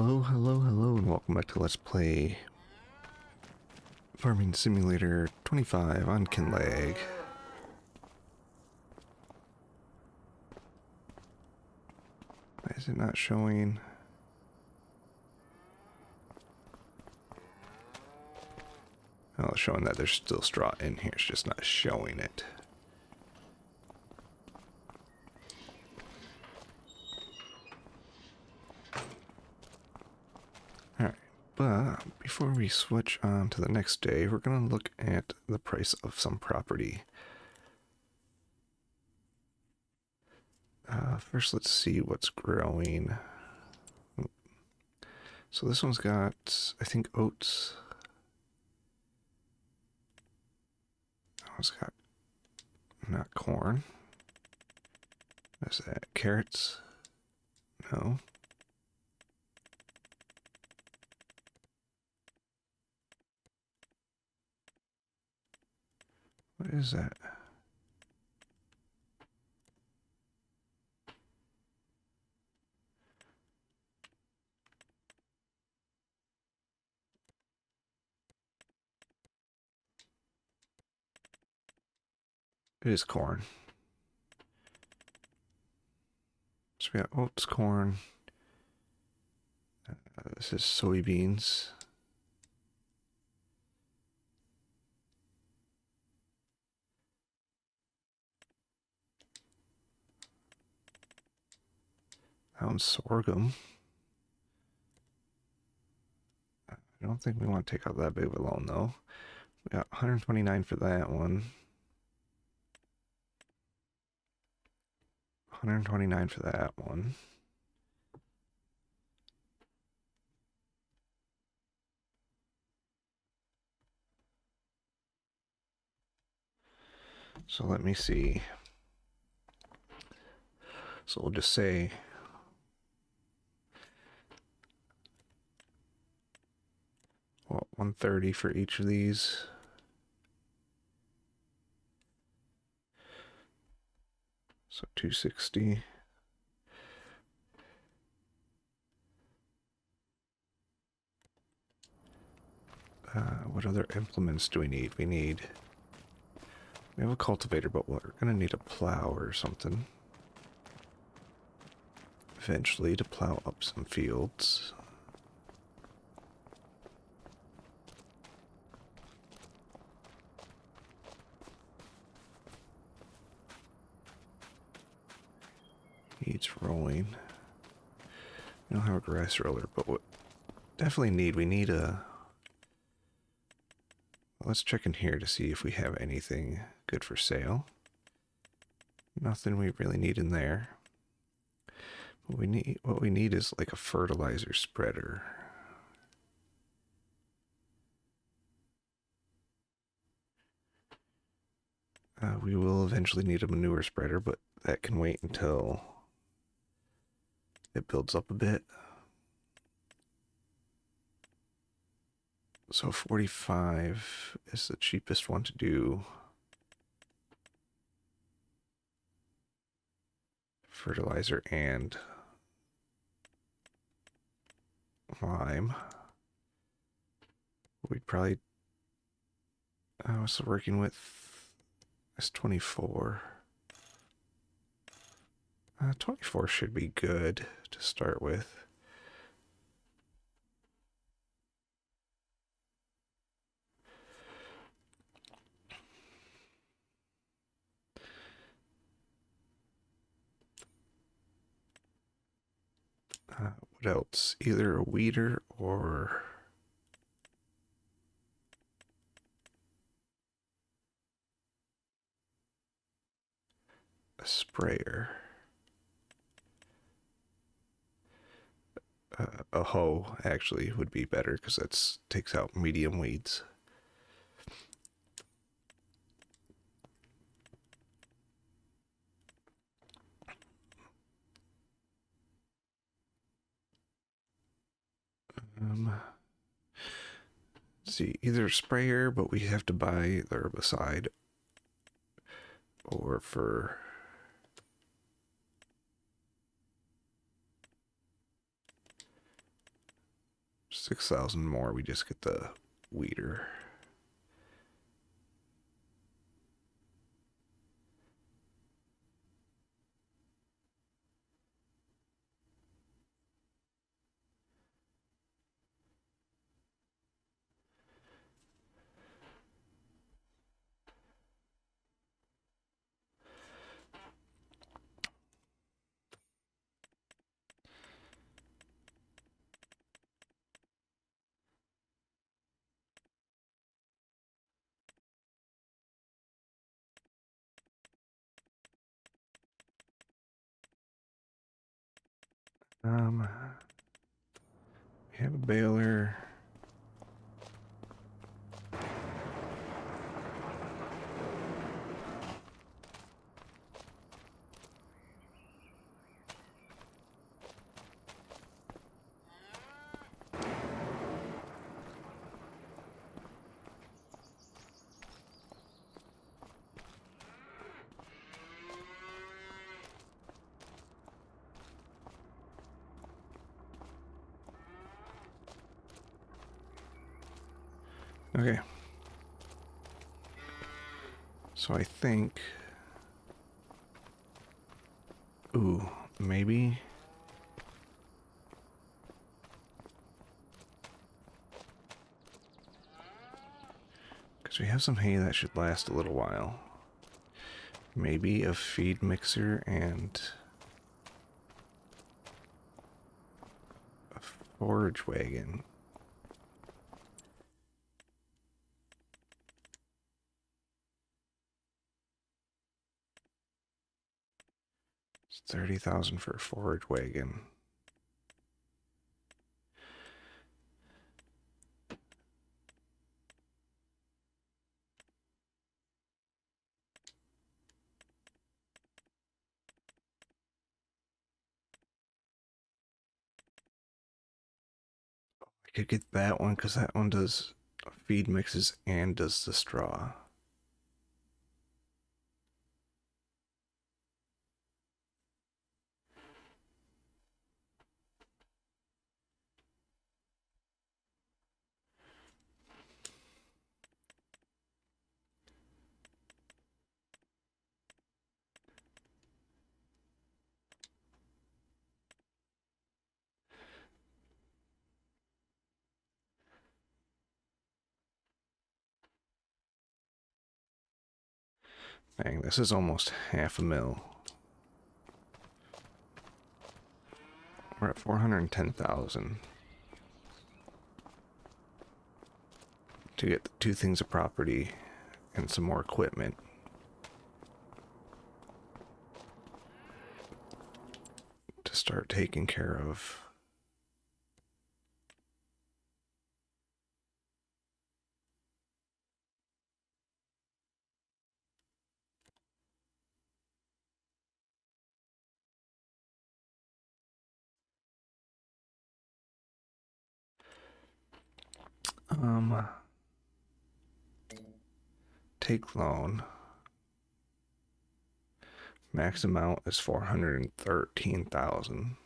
Hello, hello, hello, and welcome back to Let's Play Farming Simulator 25 on Kinlaig. Why is it not showing? Oh, it's showing that there's still straw in here, it's just not showing it. Alright, but before we switch on to the next day, we're going to look at the price of some property. First, let's see what's growing. So this one's got, I think, oats. Oh, it's got not corn. What's that? Carrots? No. What is that? It is corn. So we got oats, corn. This is soybeans. That one's sorghum. I don't think we want to take out that big of a loan though. We got 129 for that one. 129 for that one. So let me see. So we'll just say well, 130 for each of these. So 260. What other implements do we need? We have a cultivator, but we're gonna need a plow or something eventually to plow up some fields. Needs rolling. We don't have a grass roller, but what we need a... Let's check in here to see if we have anything good for sale. Nothing we really need in there. What we need is like a fertilizer spreader. We will eventually need a manure spreader, but that can wait until it builds up a bit. So 45 is the cheapest one to do. Fertilizer and lime. We'd probably... I was working with S24. 24 should be good to start with. What else? Either a weeder or a sprayer. A hoe actually would be better because that takes out medium weeds. Let's see, either a sprayer, but we have to buy the herbicide, or for 6,000 more, we just get the weeder. We have a baler. Okay. So I think... Ooh, maybe... Because we have some hay that should last a little while. Maybe a feed mixer and... a forage wagon. It's 30,000 for a forage wagon. I could get that one because that one does feed mixes and does the straw. Dang, this is almost half a mil. We're at 410,000 to get the 2 things of property and some more equipment. To start taking care of take loan. Max amount is 413,000.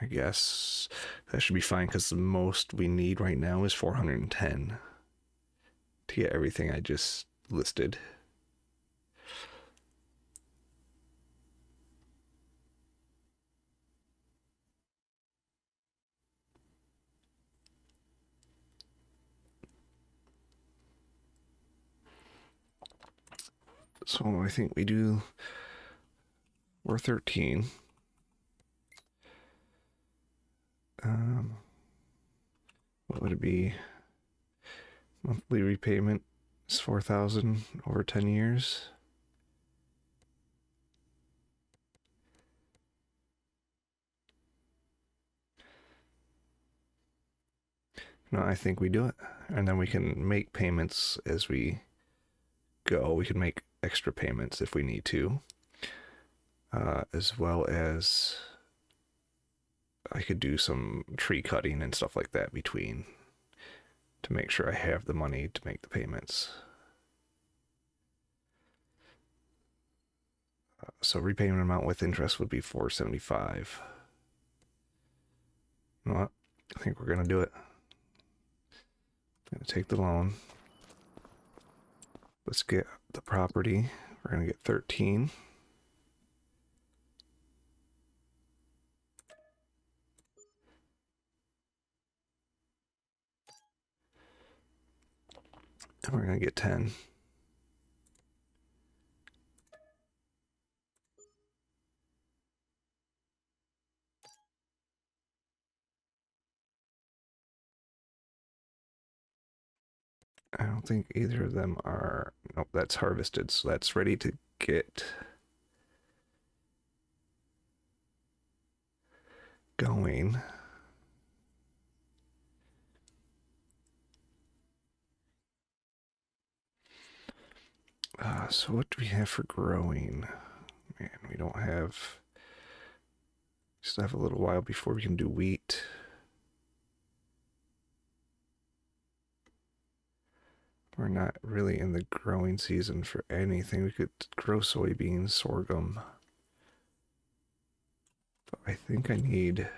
I guess that should be fine because the most we need right now is 410 to get everything I just listed. So I think we do, we're 13. What would it be? Monthly repayment is 4,000 over 10 years. No, I think we do it. And then we can make payments as we go. We can make extra payments if we need to. As well as I could do some tree cutting and stuff like that between to make sure I have the money to make the payments. So repayment amount with interest would be 475. You know what? I think we're gonna do it. Gonna take the loan. Let's get the property. We're gonna get 13. And we're gonna get 10. I don't think either of them are. Nope, that's harvested, so that's ready to get going. So what do we have for growing? Man, we don't have. Still have a little while before we can do wheat. We're not really in the growing season for anything. We could grow soybeans, sorghum. But I think I need.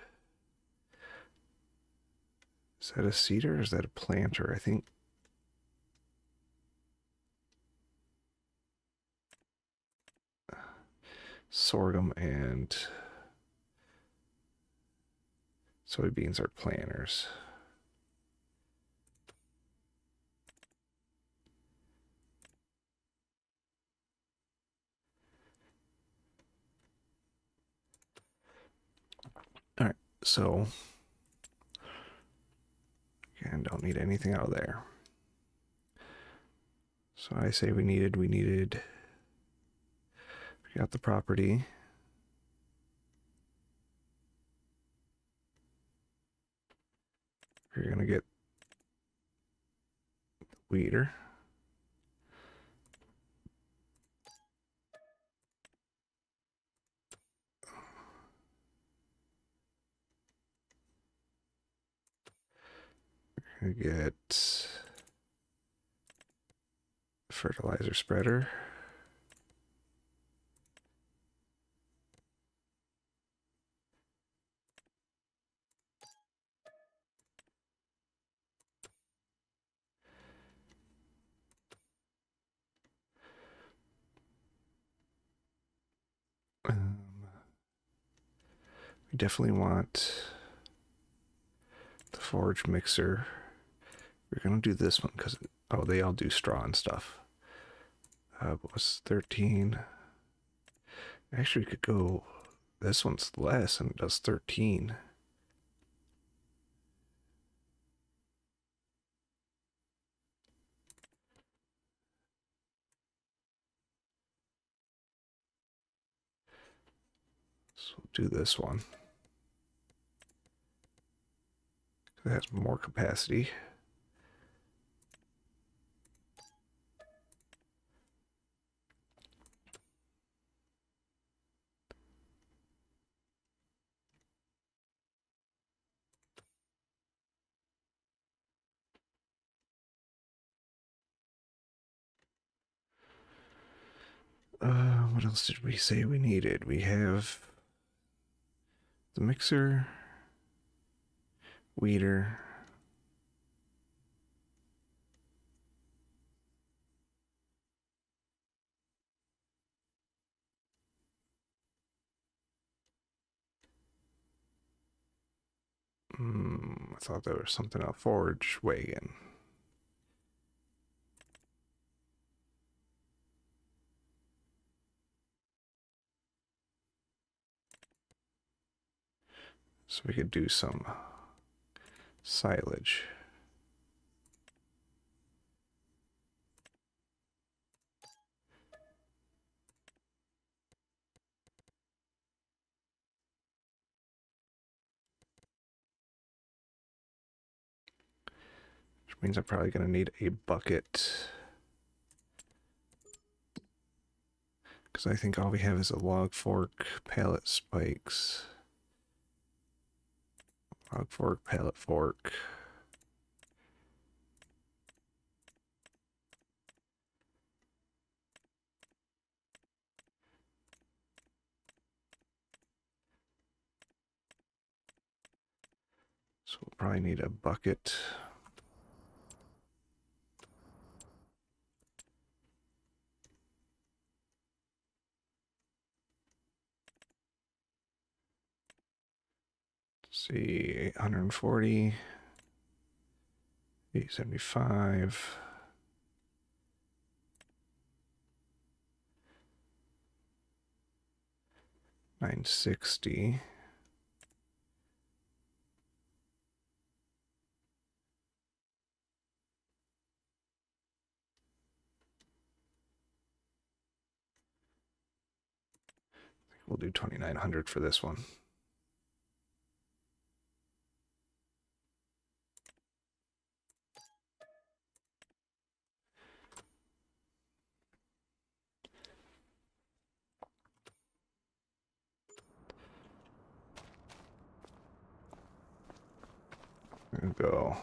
Is that a seeder or is that a planter? I think. Sorghum and soybeans are planters. All right, so again, don't need anything out of there. So I say we got the property. You're gonna get the weeder. You're gonna get fertilizer spreader. We definitely want the forage mixer. We're gonna do this one because they all do straw and stuff. What was 13? Actually, we could go. This one's less and it does 13. So we'll do this one. It has more capacity. What else did we say we needed? We have the mixer, weeder. I thought there was something else. Forage wagon. So we could do some silage. Which means I'm probably going to need a bucket. Because I think all we have is a log fork, pallet spikes. Log fork, pallet fork. So we'll probably need a bucket. Let's see, 840, 875. $960. We'll do 2,900 for this one. We'll go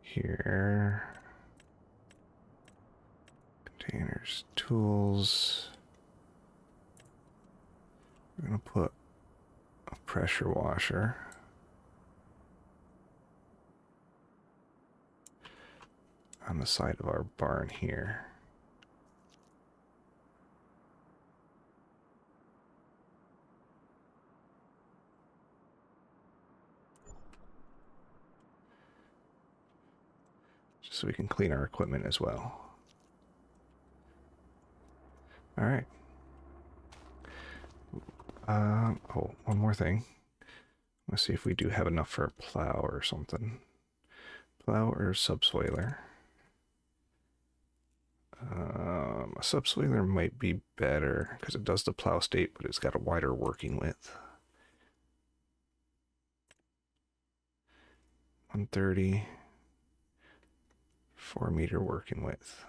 here. Containers, tools. We're going to put a pressure washer. On the side of our barn here. Just so we can clean our equipment as well. All right. Oh, one more thing. Let's see if we do have enough for a plow or something. Plow or subsoiler. A subsoiler might be better because it does the plow state, but it's got a wider working width. 130, 4-meter working width.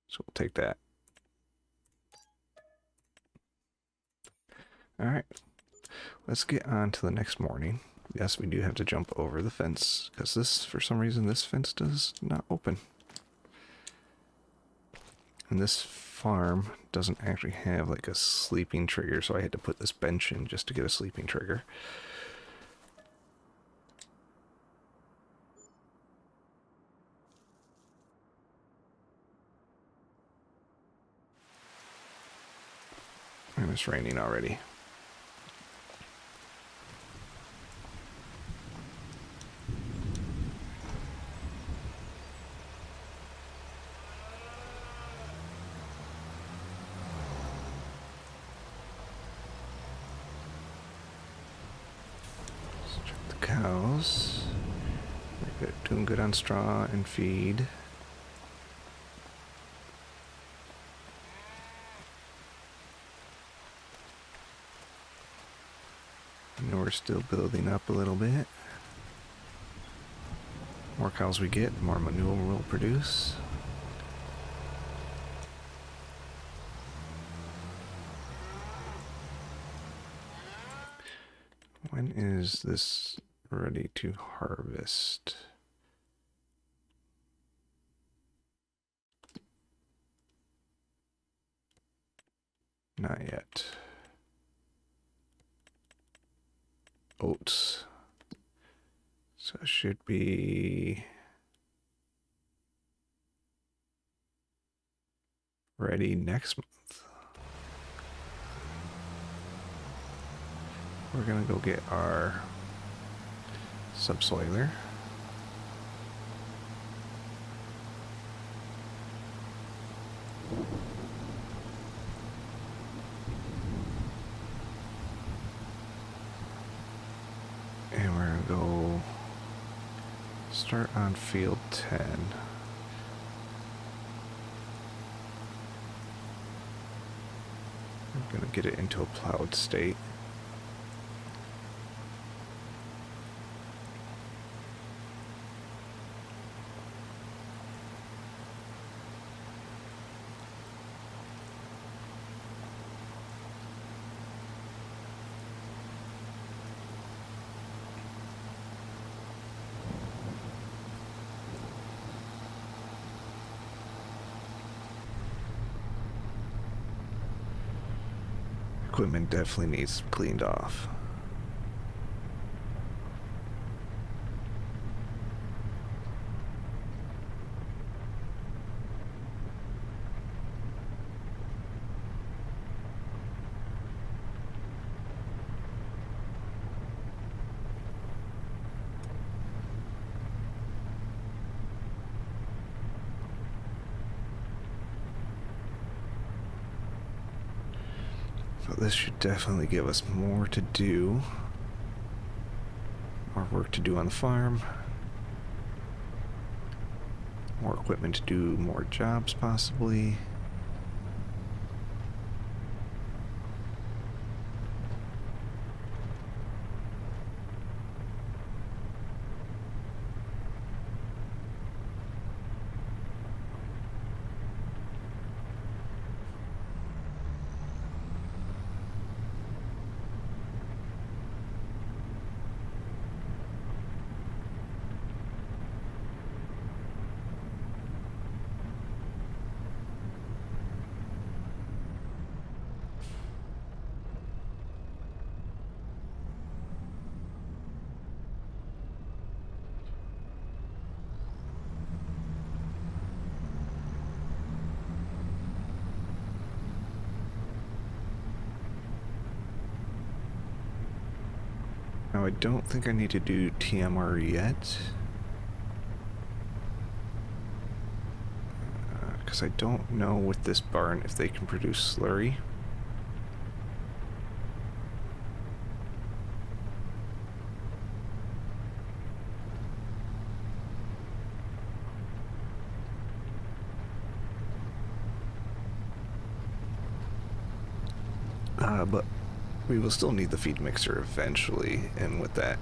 So we'll take that. All right, let's get on to the next morning. Yes, we do have to jump over the fence because this, for some reason, this fence does not open. And this farm doesn't actually have like a sleeping trigger, so I had to put this bench in just to get a sleeping trigger. And it's raining already. Cows. They're good, doing good on straw and feed. And we're still building up a little bit. The more cows we get, the more manure we'll produce. When is this ready to harvest? Not yet. Oats. So it should be ready next month. We're gonna go get our subsoiler. And we're gonna go start on field 10. We're gonna get it into a plowed state. equipment definitely needs cleaned off. So this should definitely give us more to do. More work to do on the farm. More equipment to do more jobs, possibly. Now, I don't think I need to do TMR yet. Because I don't know with this barn if they can produce slurry. But we will still need the feed mixer eventually, and with that,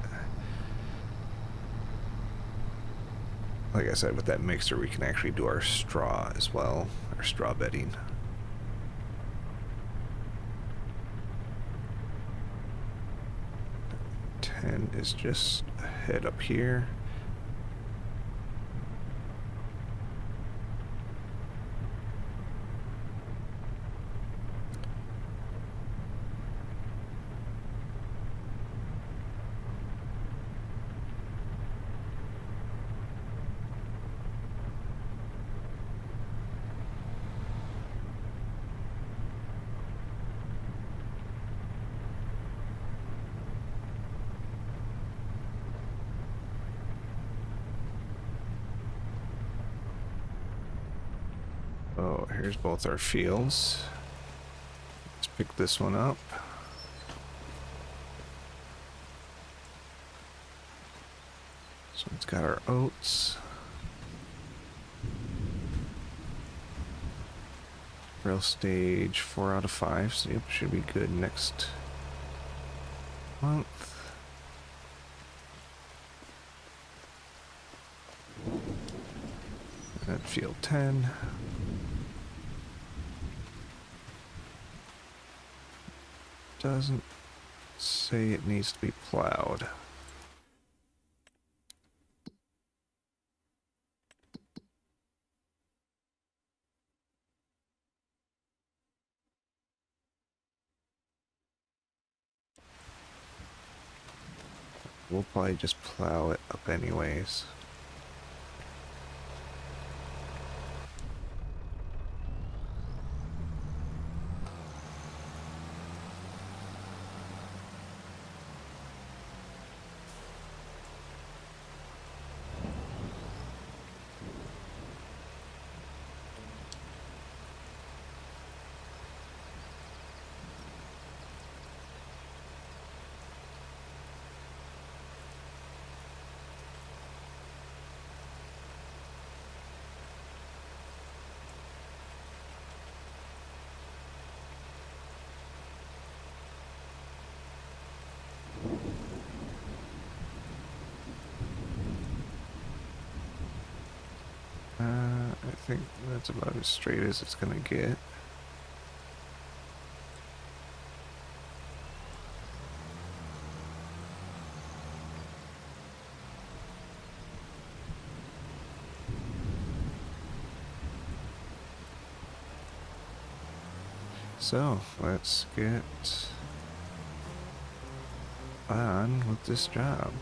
like I said, with that mixer we can actually do our straw as well, our straw bedding. Ten is just ahead up here. Oh, here's both our fields. Let's pick this one up. So it's got our oats. Rail stage 4 out of 5, so yep, should be good next month. And field 10. Doesn't say it needs to be plowed. We'll probably just plow it up anyways. I think that's about as straight as it's gonna get. So, let's get on with this job.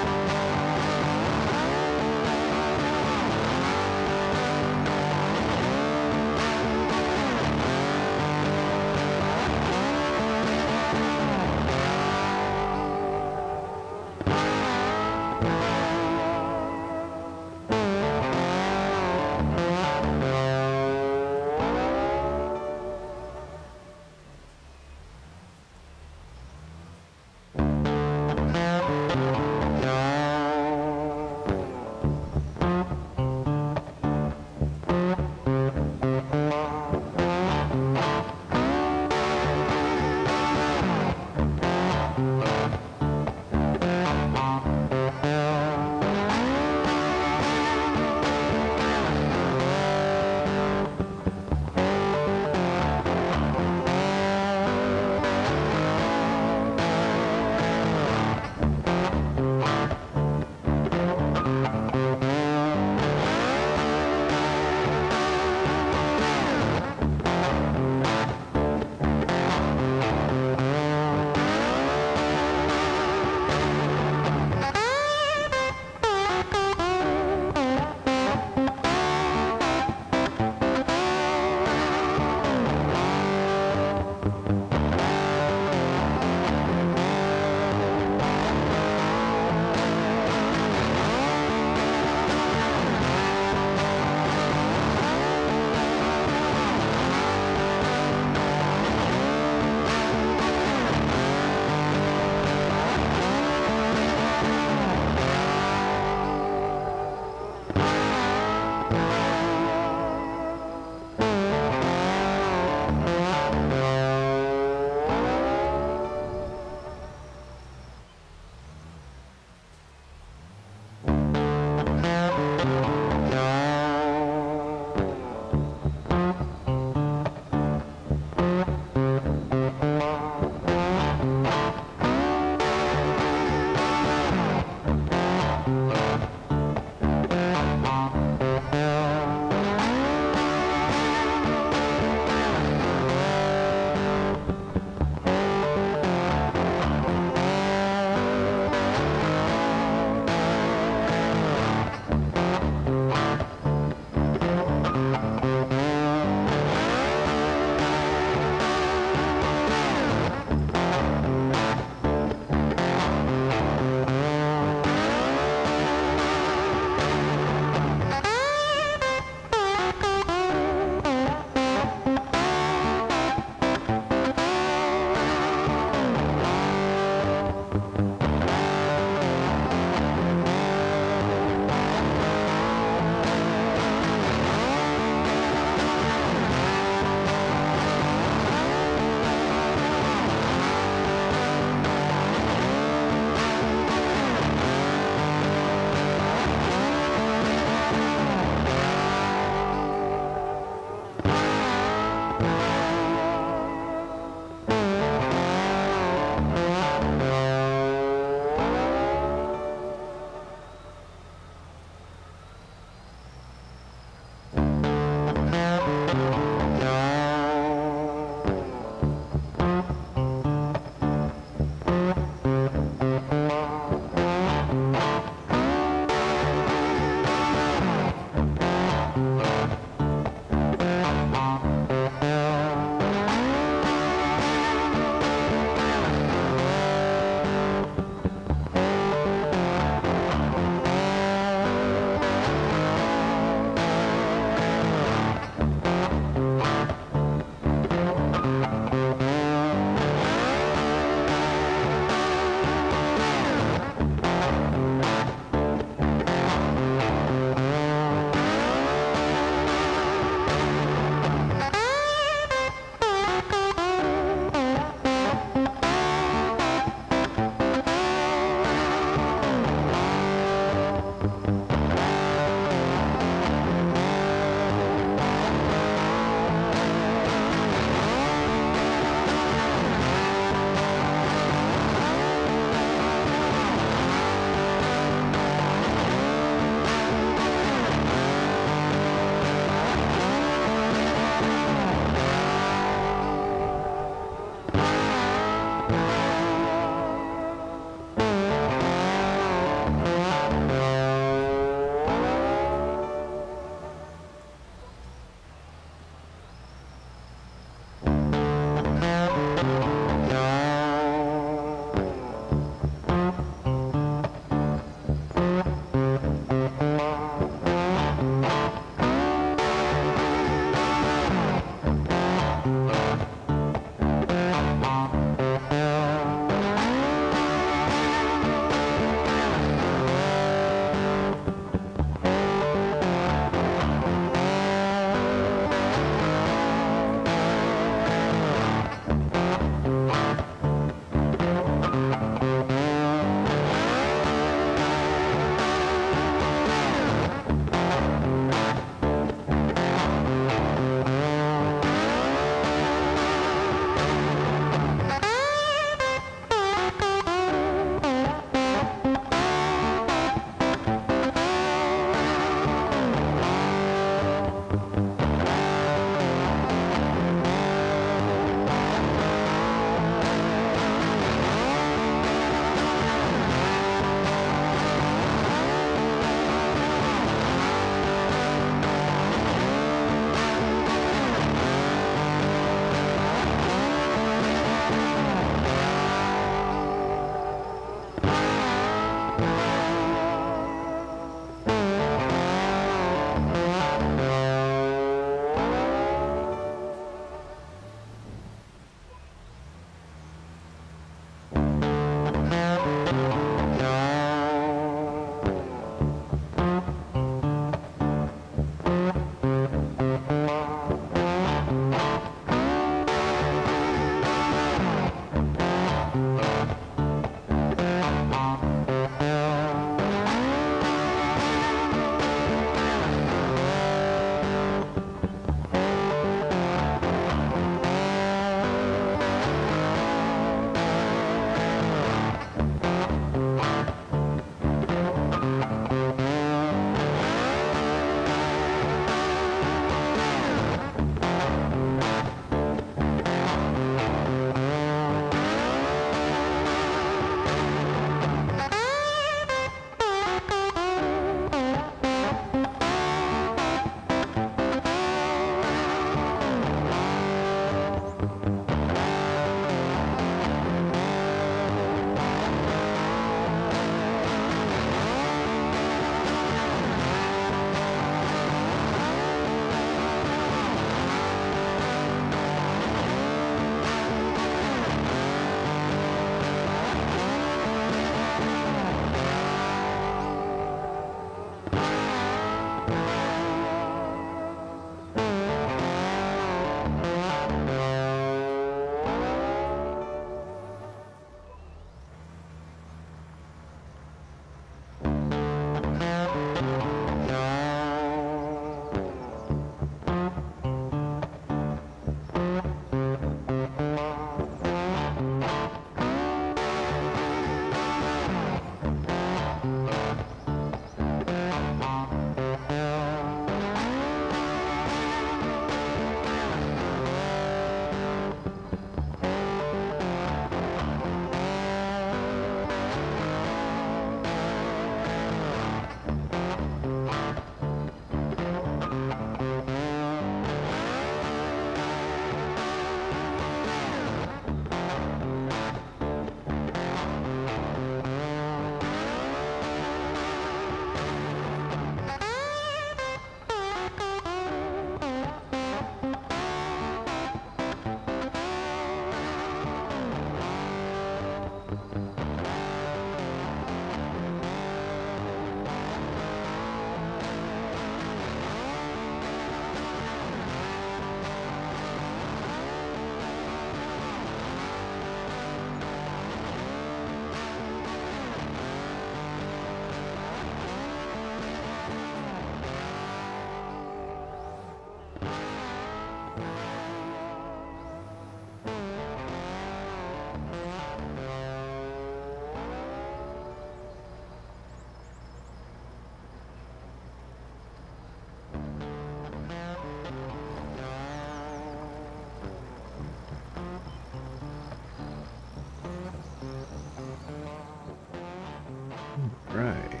Right.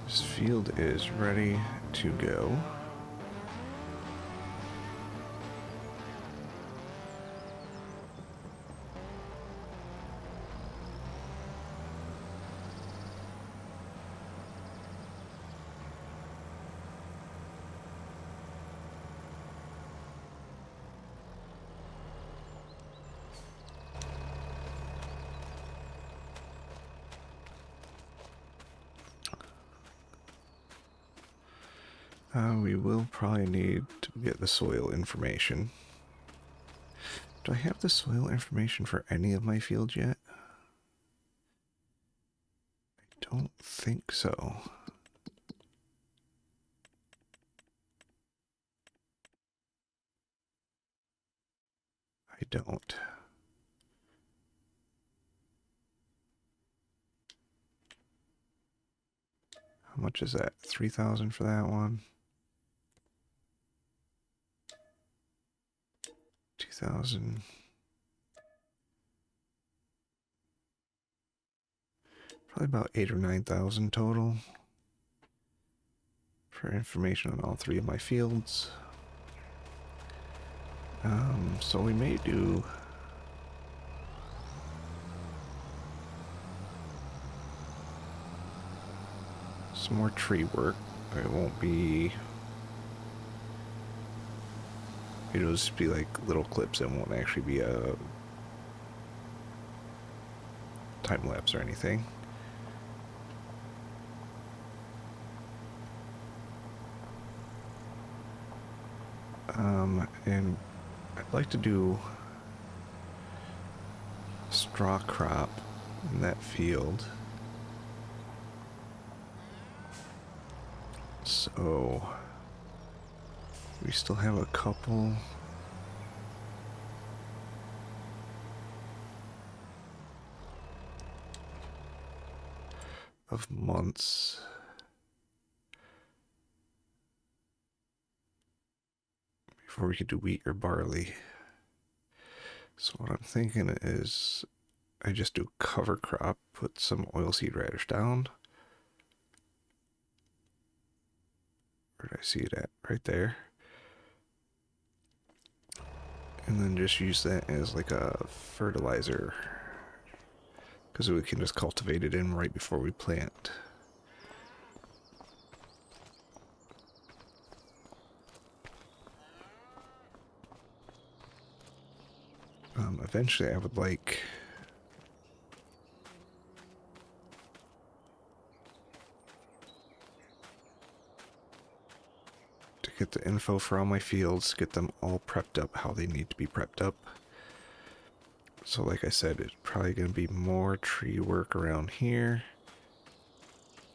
This field is ready to go. We will probably need to get the soil information. Do I have the soil information for any of my fields yet? I don't think so. I don't. How much is that? 3,000 for that one. 2,000. Probably about 8,000 or 9,000 total for information on all three of my fields. So we may do some more tree work. It won't be. It'll just be like little clips. It won't actually be a time lapse or anything. And I'd like to do straw crop in that field. So we still have a couple of months before we could do wheat or barley. So what I'm thinking is I just do cover crop, put some oilseed radish down. Where did I see it at? Right there. And then just use that as like a fertilizer, because we can just cultivate it in right before we plant. Eventually I would like to get the info for all my fields, get them all prepped up how they need to be prepped up. So like I said, it's probably going to be more tree work around here.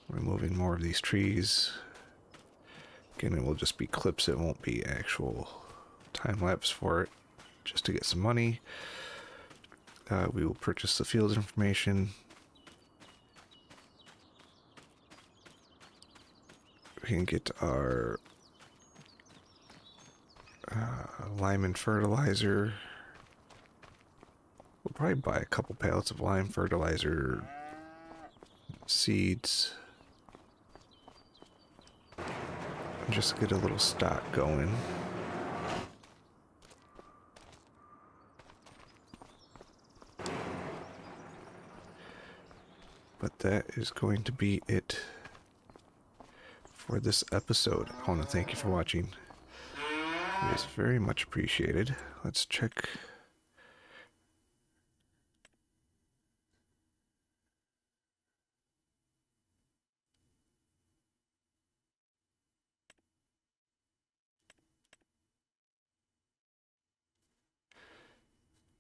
Removing more of these trees. Again, it will just be clips, it won't be actual time lapse for it, just to get some money. We will purchase the field information. We can get our lime and fertilizer. We'll probably buy a couple pallets of lime fertilizer seeds. Just get a little stock going. But that is going to be it for this episode. I want to thank you for watching. It is very much appreciated. Let's check.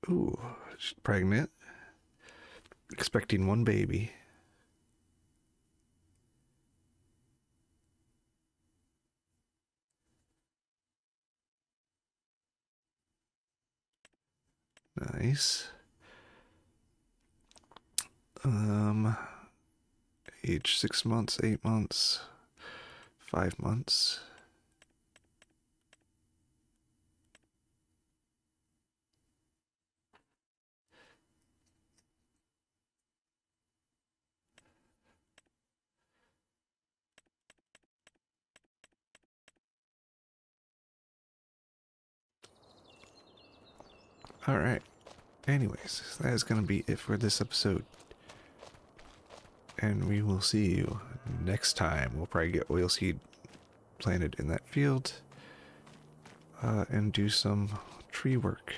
Ooh, she's pregnant. Expecting one baby. Nice. Age 6 months, 8 months, 5 months. Alright. Anyways, that is going to be it for this episode. And we will see you next time. We'll probably get oilseed planted in that field. And do some tree work.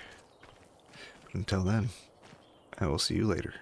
But until then, I will see you later.